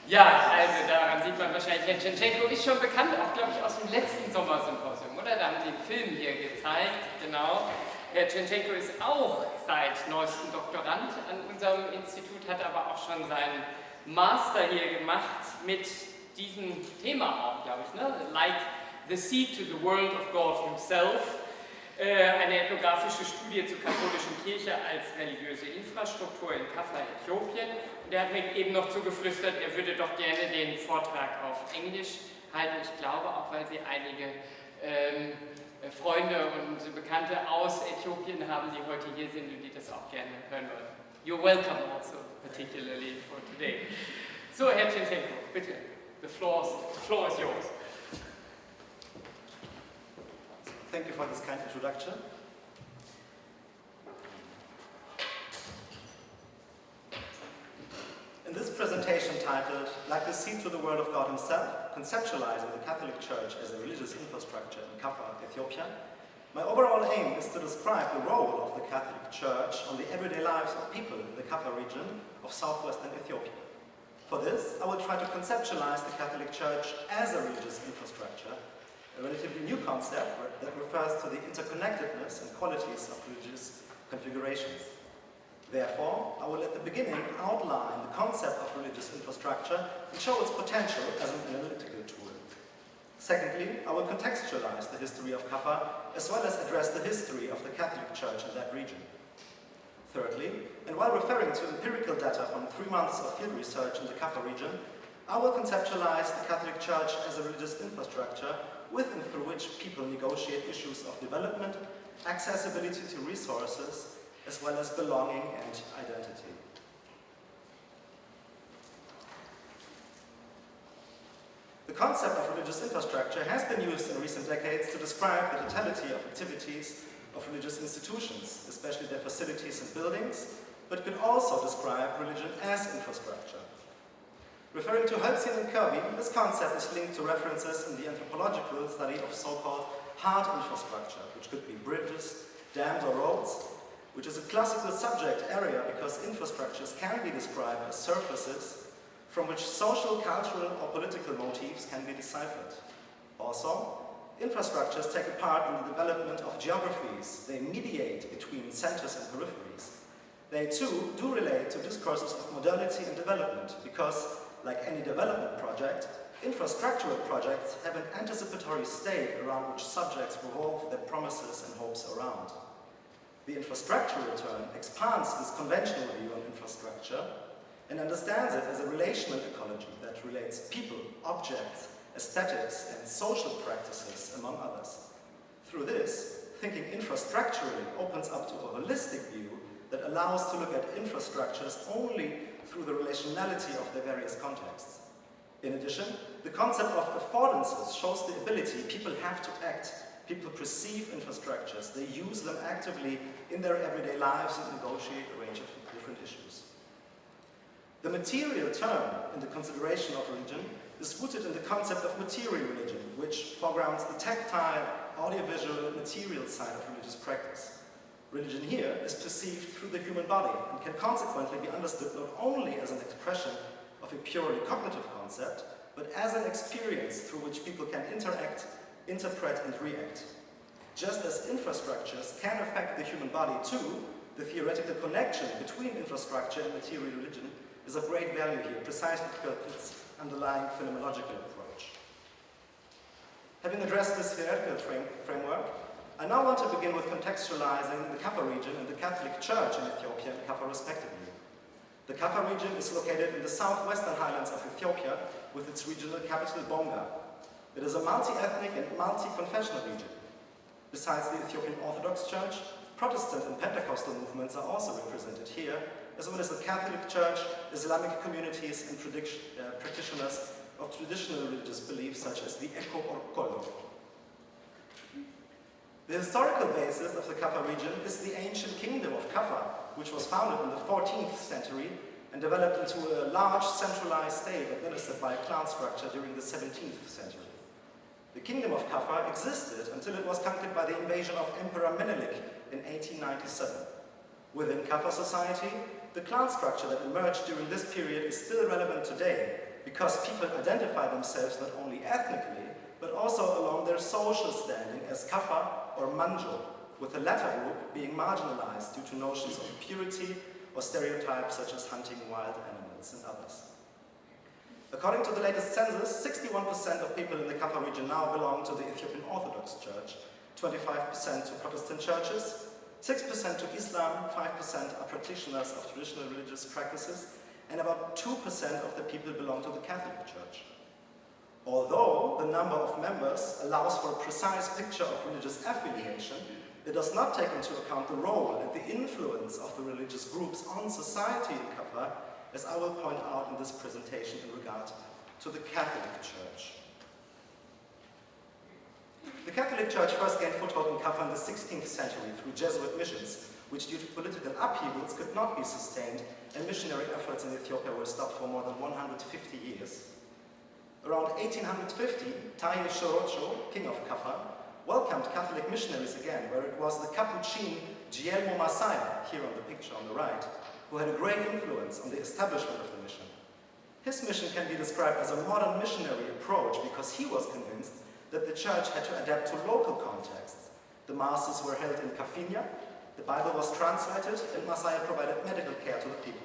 Ja, also daran sieht man wahrscheinlich, Herr Chenchenko ist schon bekannt, auch glaube ich aus dem letzten Sommersymposium, oder? Da haben Sie einen Film hier gezeigt, genau. Herr Chenchenko ist auch seit neuestem Doktorand an unserem Institut, hat aber auch schon seinen Master hier gemacht mit diesem Thema auch, glaube ich, ne? Like the Seed to the World of God Himself. Eine ethnografische Studie zur katholischen Kirche als religiöse Infrastruktur in Kafa, Äthiopien. Und er hat mir eben noch zugeflüstert, er würde doch gerne den Vortrag auf Englisch halten. Ich glaube auch, weil Sie einige Freunde und Bekannte aus Äthiopien haben, die heute hier sind und die das auch gerne hören wollen. You're welcome also, particularly for today. So, Herr Chenchenko, bitte, the floor is yours. Thank you for this kind introduction. In this presentation titled, Like the Seed to the World of God Himself, Conceptualizing the Catholic Church as a Religious Infrastructure in Kafa, Ethiopia, my overall aim is to describe the role of the Catholic Church on the everyday lives of people in the Kafa region of southwestern Ethiopia. For this, I will try to conceptualize the Catholic Church as a religious infrastructure, a relatively new concept that refers to the interconnectedness and qualities of religious configurations. Therefore, I will at the beginning outline the concept of religious infrastructure and show its potential as an analytical tool. Secondly, I will contextualize the history of Kafa as well as address the history of the Catholic Church in that region. Thirdly, and while referring to empirical data from 3 months of field research in the Kafa region, I will conceptualize the Catholic Church as a religious infrastructure with and through which people negotiate issues of development, accessibility to resources, as well as belonging and identity. The concept of religious infrastructure has been used in recent decades to describe the totality of activities of religious institutions, especially their facilities and buildings, but could also describe religion as infrastructure. Referring to Holzien and Kirby, this concept is linked to references in the anthropological study of so-called hard infrastructure, which could be bridges, dams or roads, which is a classical subject area because infrastructures can be described as surfaces from which social, cultural or political motifs can be deciphered. Also, infrastructures take a part in the development of geographies. They mediate between centers and peripheries. They too do relate to discourses of modernity and development because, like any development project, infrastructural projects have an anticipatory state around which subjects revolve their promises and hopes around. The infrastructural turn expands this conventional view on infrastructure and understands it as a relational ecology that relates people, objects, aesthetics, and social practices, among others. Through this, thinking infrastructurally opens up to a holistic view that allows to look at infrastructures only through the relationality of their various contexts. In addition, the concept of affordances shows the ability people have to act. People perceive infrastructures, they use them actively in their everyday lives and negotiate a range of different issues. The material term in the consideration of religion is rooted in the concept of material religion, which foregrounds the tactile, audiovisual, and material side of religious practice. Religion here is perceived through the human body and can consequently be understood not only as an expression of a purely cognitive concept, but as an experience through which people can interact, interpret, and react. Just as infrastructures can affect the human body too, the theoretical connection between infrastructure and material religion is of great value here, precisely because of its underlying phenomenological approach. Having addressed this theoretical framework, I now want to begin with contextualizing the Kafa region and the Catholic Church in Ethiopia and Kafa respectively. The Kafa region is located in the southwestern highlands of Ethiopia with its regional capital Bonga. It is a multi-ethnic and multi-confessional region. Besides the Ethiopian Orthodox Church, Protestant and Pentecostal movements are also represented here, as well as the Catholic Church, Islamic communities and practitioners of traditional religious beliefs such as the Eko or Kolo. The historical basis of the Kafa region is the ancient kingdom of Kafa, which was founded in the 14th century and developed into a large centralized state administered by a clan structure during the 17th century. The kingdom of Kafa existed until it was conquered by the invasion of Emperor Menelik in 1897. Within Kafa society, the clan structure that emerged during this period is still relevant today, because people identify themselves not only ethnically, but also along their social standing as Kafa or Manjo, with the latter group being marginalized due to notions of purity or stereotypes such as hunting wild animals and others. According to the latest census, 61% of people in the Kafa region now belong to the Ethiopian Orthodox Church, 25% to Protestant churches, 6% to Islam, 5% are practitioners of traditional religious practices, and about 2% of the people belong to the Catholic Church. Although the number of members allows for a precise picture of religious affiliation, it does not take into account the role and the influence of the religious groups on society in Kafa, as I will point out in this presentation in regard to the Catholic Church. The Catholic Church first gained foothold in Kafa in the 16th century through Jesuit missions, which due to political upheavals could not be sustained, and missionary efforts in Ethiopia were stopped for more than 150 years. Around 1850, Teil Shorocho, king of Kafa, welcomed Catholic missionaries again, where it was the Capuchin Guillermo Masaya, here on the picture on the right, who had a great influence on the establishment of the mission. His mission can be described as a modern missionary approach because he was convinced that the church had to adapt to local contexts. The masses were held in Kafinya, the Bible was translated, and Masaya provided medical care to the people.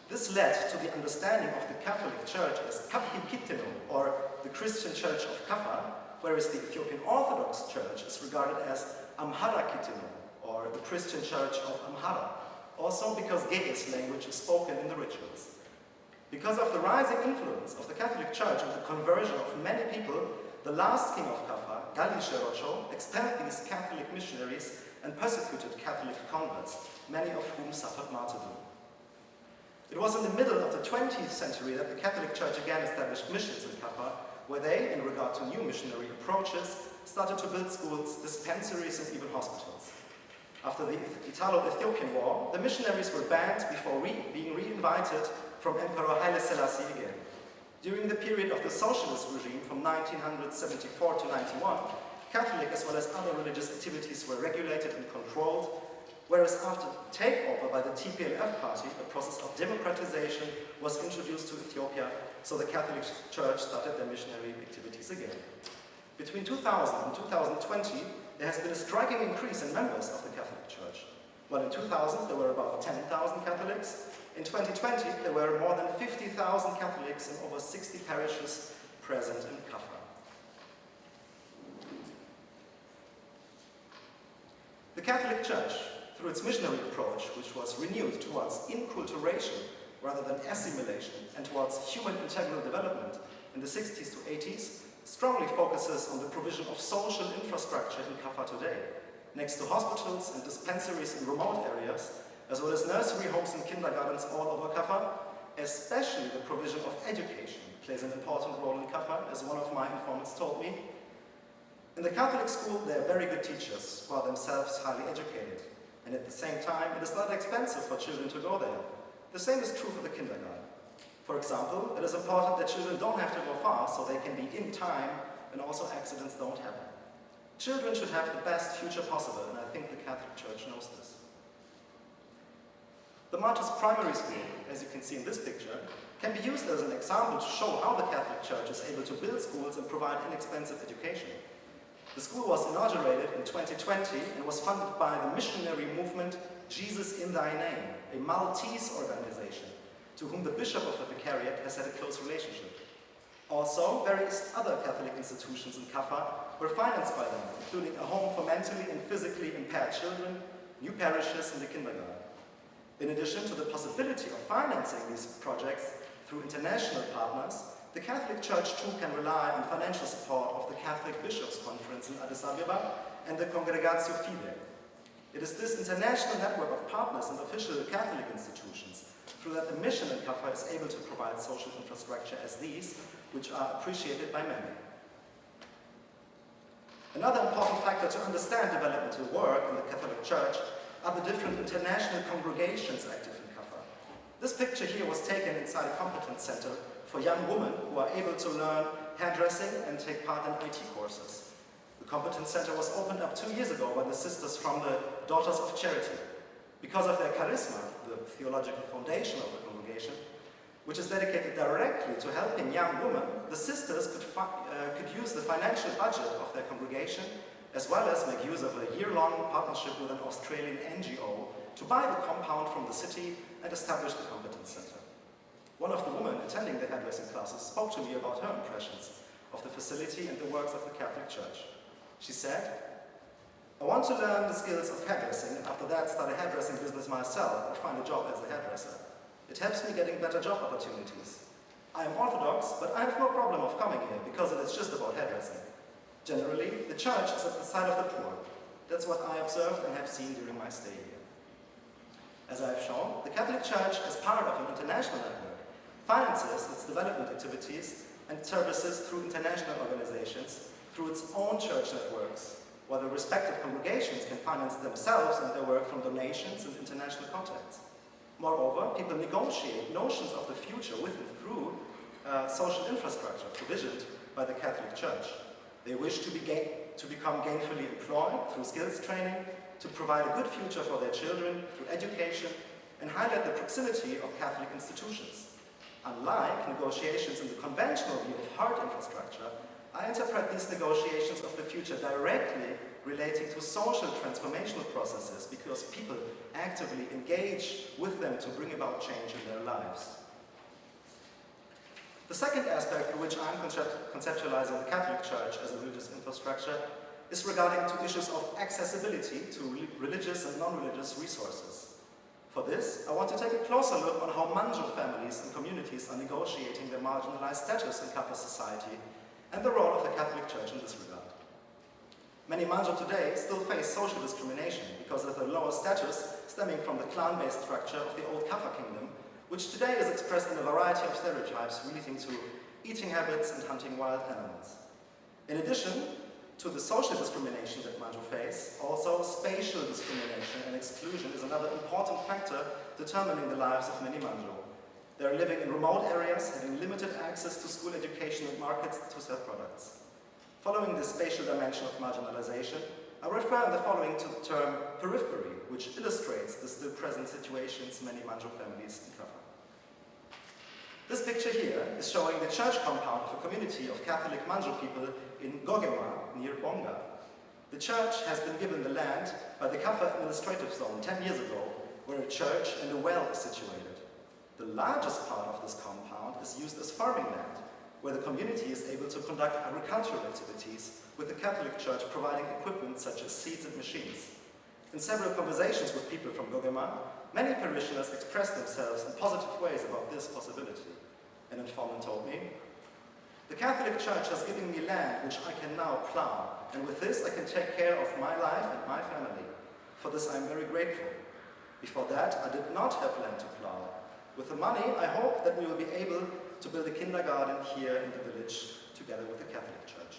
This led to the understanding of the Catholic Church as Kafikitenu, or the Christian Church of Kafa, whereas the Ethiopian Orthodox Church is regarded as Amharakitenu, or the Christian Church of Amhara, also because Ge'ez language is spoken in the rituals. Because of the rising influence of the Catholic Church and the conversion of many people, the last king of Kafa, Gali Sherocho, expelled these Catholic missionaries and persecuted Catholic converts, many of whom suffered martyrdom. It was in the middle of the 20th century that the Catholic Church again established missions in Kafa, where they, in regard to new missionary approaches, started to build schools, dispensaries, and even hospitals. After the Italo-Ethiopian War, the missionaries were banned before being re-invited from Emperor Haile Selassie again. During the period of the socialist regime from 1974 to 91, Catholic as well as other religious activities were regulated and controlled, whereas after takeover by the TPLF party, a process of democratization was introduced to Ethiopia, so the Catholic Church started their missionary activities again. Between 2000 and 2020, there has been a striking increase in members of the Catholic Church. While in 2000 there were about 10,000 Catholics, in 2020 there were more than 50,000 Catholics in over 60 parishes present in Kafa. The Catholic Church, through its missionary approach, which was renewed towards inculturation rather than assimilation and towards human integral development in the 60s to 80s, strongly focuses on the provision of social infrastructure in Kafa today, next to hospitals and dispensaries in remote areas, as well as nursery homes and kindergartens all over Kafa. Especially the provision of education plays an important role in Kafa, as one of my informants told me. In the Catholic school, they are very good teachers, who are themselves highly educated, and at the same time, it is not expensive for children to go there. The same is true for the kindergarten. For example, it is important that children don't have to go far so they can be in time and also accidents don't happen. Children should have the best future possible, and I think the Catholic Church knows this. The Martyrs Primary School, as you can see in this picture, can be used as an example to show how the Catholic Church is able to build schools and provide inexpensive education. The school was inaugurated in 2020 and was funded by the missionary movement Jesus in Thy Name, a Maltese organization, to whom the bishop of the vicariate has had a close relationship. Also, various other Catholic institutions in Kafa were financed by them, including a home for mentally and physically impaired children, new parishes, and a kindergarten. In addition to the possibility of financing these projects through international partners, the Catholic Church too can rely on financial support of the Catholic Bishops' Conference in Addis Ababa and the Congregatio Fide. It is this international network of partners and official Catholic institutions through that the mission in Kafa is able to provide social infrastructure as these, which are appreciated by many. Another important factor to understand developmental work in the Catholic Church are the different international congregations active in Kafa. This picture here was taken inside a competence center for young women who are able to learn hairdressing and take part in IT courses. The competence center was opened up 2 years ago by the sisters from the Daughters of Charity. Because of their charisma, the theological foundation of the congregation, which is dedicated directly to helping young women, the sisters could use the financial budget of their congregation, as well as make use of a year-long partnership with an Australian NGO to buy the compound from the city and establish the competence center. One of the women attending the hairdressing classes spoke to me about her impressions of the facility and the works of the Catholic Church. She said, "I want to learn the skills of hairdressing and after that start a hairdressing business myself or find a job as a hairdresser. It helps me getting better job opportunities. I am Orthodox, but I have no problem of coming here because it is just about hairdressing. Generally, the church is at the side of the poor. That's what I observed and have seen during my stay here." As I have shown, the Catholic Church, as part of an international network, finances its development activities and services through international organizations, through its own church networks, while the respective congregations can finance themselves and their work from donations and international contacts. Moreover, people negotiate notions of the future with and through social infrastructure provisioned by the Catholic Church. They wish to become gainfully employed through skills training, to provide a good future for their children through education, and highlight the proximity of Catholic institutions. Unlike negotiations in the conventional view of hard infrastructure, I interpret these negotiations of the future directly relating to social transformational processes because people actively engage with them to bring about change in their lives. The second aspect for which I'm conceptualizing the Catholic Church as a religious infrastructure is regarding to issues of accessibility to religious and non-religious resources. For this, I want to take a closer look on how Manjo families and communities are negotiating their marginalized status in Kafa society and the role of the Catholic Church in this regard. Many Manjo today still face social discrimination because of their lower status stemming from the clan-based structure of the old Kafa kingdom, which today is expressed in a variety of stereotypes relating to eating habits and hunting wild animals. In addition to the social discrimination that Manjo face, also spatial discrimination and exclusion is another important factor determining the lives of many Manjo. They are living in remote areas, having limited access to school education and markets to sell products. Following this spatial dimension of marginalization, I refer in the following to the term periphery, which illustrates the still present situations many Manjo families in Kafa. This picture here is showing the church compound of a community of Catholic Manjo people in Gogema, near Bonga. The church has been given the land by the Kafa administrative zone 10 years ago, where a church and a well is situated. The largest part of this compound is used as farming land, where the community is able to conduct agricultural activities, with the Catholic Church providing equipment such as seeds and machines. In several conversations with people from Gogema, many parishioners expressed themselves in positive ways about this possibility. An informant told me, "The Catholic Church has given me land which I can now plow, and with this I can take care of my life and my family. For this I am very grateful. Before that, I did not have land to plow. With the money, I hope that we will be able to build a kindergarten here in the village together with the Catholic Church."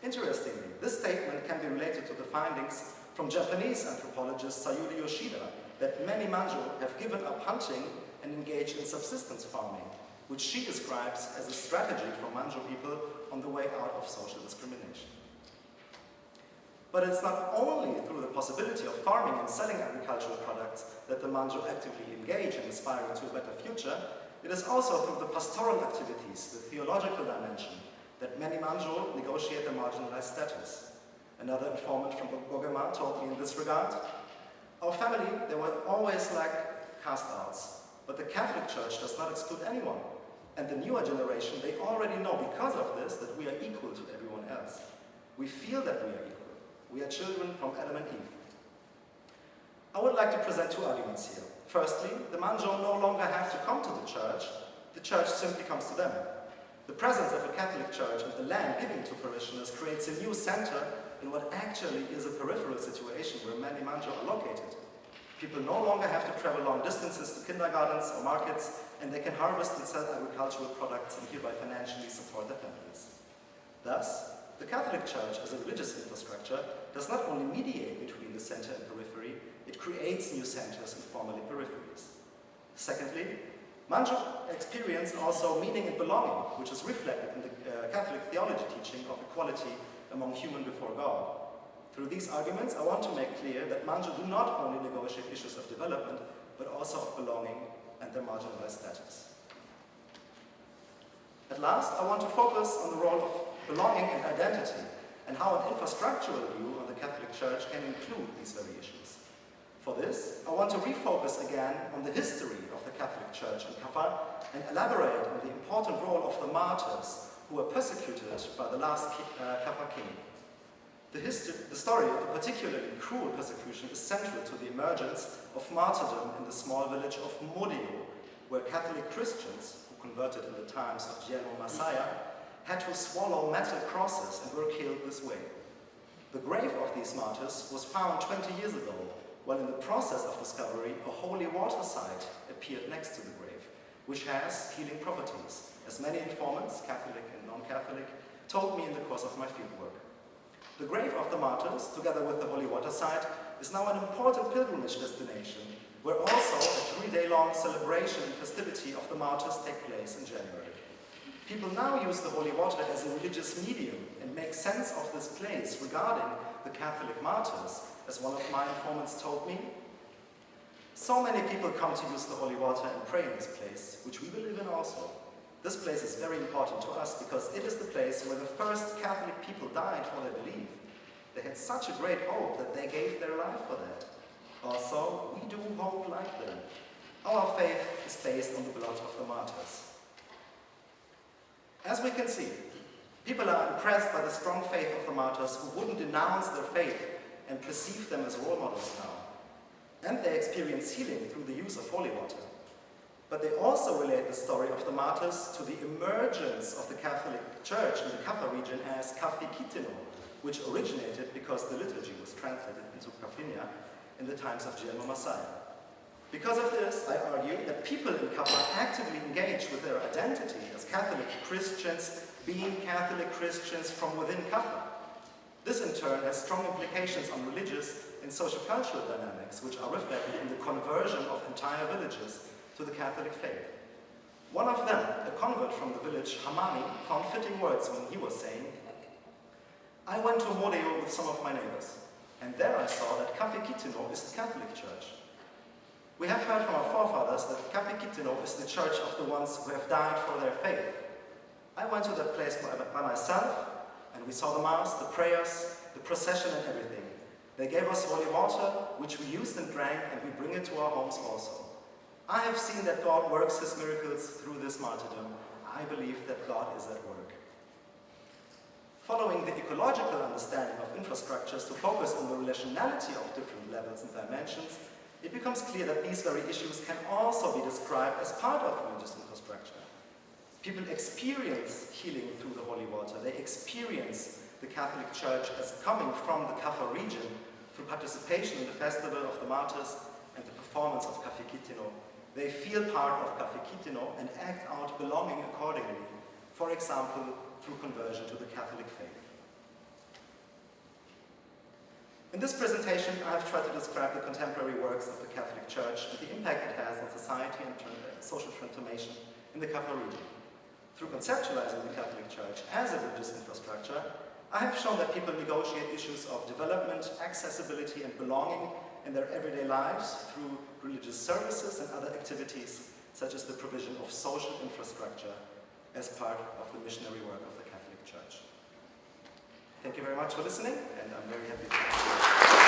Interestingly, this statement can be related to the findings from Japanese anthropologist Sayuri Yoshida that many Manjo have given up hunting and engaged in subsistence farming, which she describes as a strategy for Manjo people on the way out of social discrimination. But it's not only through the possibility of farming and selling agricultural products that the Manjo actively engage in aspiring to a better future, it is also through the pastoral activities, the theological dimension, that many Manjo negotiate their marginalized status. Another informant from Gogema told me in this regard, "Our family, they were always like cast-outs, but the Catholic Church does not exclude anyone. And the newer generation, they already know because of this that we are equal to everyone else. We feel that we are equal. We are children from Adam and Eve." I would like to present two arguments here. Firstly, the Manjo no longer have to come to the church simply comes to them. The presence of a Catholic Church and the land given to parishioners creates a new center in what actually is a peripheral situation where many Manjo are located. People no longer have to travel long distances to kindergartens or markets, and they can harvest and sell agricultural products and hereby financially support their families. Thus, the Catholic Church as a religious infrastructure does not only mediate between the center and periphery, it creates new centers and formerly peripheries. Secondly, Manjo experience also meaning and belonging, which is reflected in the Catholic theology teaching of equality among human before God. Through these arguments, I want to make clear that Manjo do not only negotiate issues of development, but also of belonging and their marginalized status. At last, I want to focus on the role of belonging and identity, and how an infrastructural view on the Catholic Church can include these very issues. For this, I want to refocus again on the history of the Catholic Church in Kafa and elaborate on the important role of the martyrs who were persecuted by the last Kafa king. The story of the particularly cruel persecution is central to the emergence of martyrdom in the small village of Modio, where Catholic Christians, who converted in the times of Jeno Messiah, had to swallow metal crosses and were killed this way. The grave of these martyrs was found 20 years ago, while in the process of discovery, a holy water site appeared next to the grave, which has healing properties, as many informants, Catholic and non-Catholic, told me in the course of my fieldwork. The grave of the martyrs, together with the holy water site, is now an important pilgrimage destination, where also a 3-day-long celebration and festivity of the martyrs take place in January. People now use the holy water as a religious medium and make sense of this place regarding the Catholic martyrs, as one of my informants told me. So many people come to use the holy water and pray in this place, which we believe in also. This place is very important to us because it is the place where the first Catholic people died for their belief. They had such a great hope that they gave their life for that. Also, we do hope like them. Our faith is based on the blood of the martyrs. As we can see, people are impressed by the strong faith of the martyrs who wouldn't denounce their faith and perceive them as role models now. And they experience healing through the use of holy water. But they also relate the story of the martyrs to the emergence of the Catholic Church in the Kafa region as Kafikitino, which originated because the liturgy was translated into Kafinia in the times of Jeno Messiah. Because of this, I argue that people in Kafa actively engage with their identity as Catholic Christians, being Catholic Christians from within Kafa. This in turn has strong implications on religious and socio-cultural dynamics, which are reflected in the conversion of entire villages to the Catholic faith. One of them, a convert from the village Hamani, found fitting words when he was saying, "I went to Modio with some of my neighbors, and there I saw that Kafikitino is the Catholic Church. We have heard from our forefathers that Kafikitino is the church of the ones who have died for their faith. I went to that place by myself, and we saw the Mass, the prayers, the procession and everything. They gave us holy water, which we used and drank, and we bring it to our homes also. I have seen that God works his miracles through this martyrdom. I believe that God is at work." Following the ecological understanding of infrastructures to focus on the relationality of different levels and dimensions, it becomes clear that these very issues can also be described as part of religious infrastructure. People experience healing through the holy water. They experience the Catholic Church as coming from the Kafa region through participation in the Festival of the Martyrs and the performance of Kafikitino. They feel part of Kafikitino and act out belonging accordingly, for example, through conversion to the Catholic faith. In this presentation, I have tried to describe the contemporary works of the Catholic Church and the impact it has on society and social transformation in the Kafa region. Through conceptualizing the Catholic Church as a religious infrastructure, I have shown that people negotiate issues of development, accessibility, and belonging in their everyday lives through religious services and other activities, such as the provision of social infrastructure as part of the missionary work of the Catholic Church. Thank you very much for listening, and I'm very happy to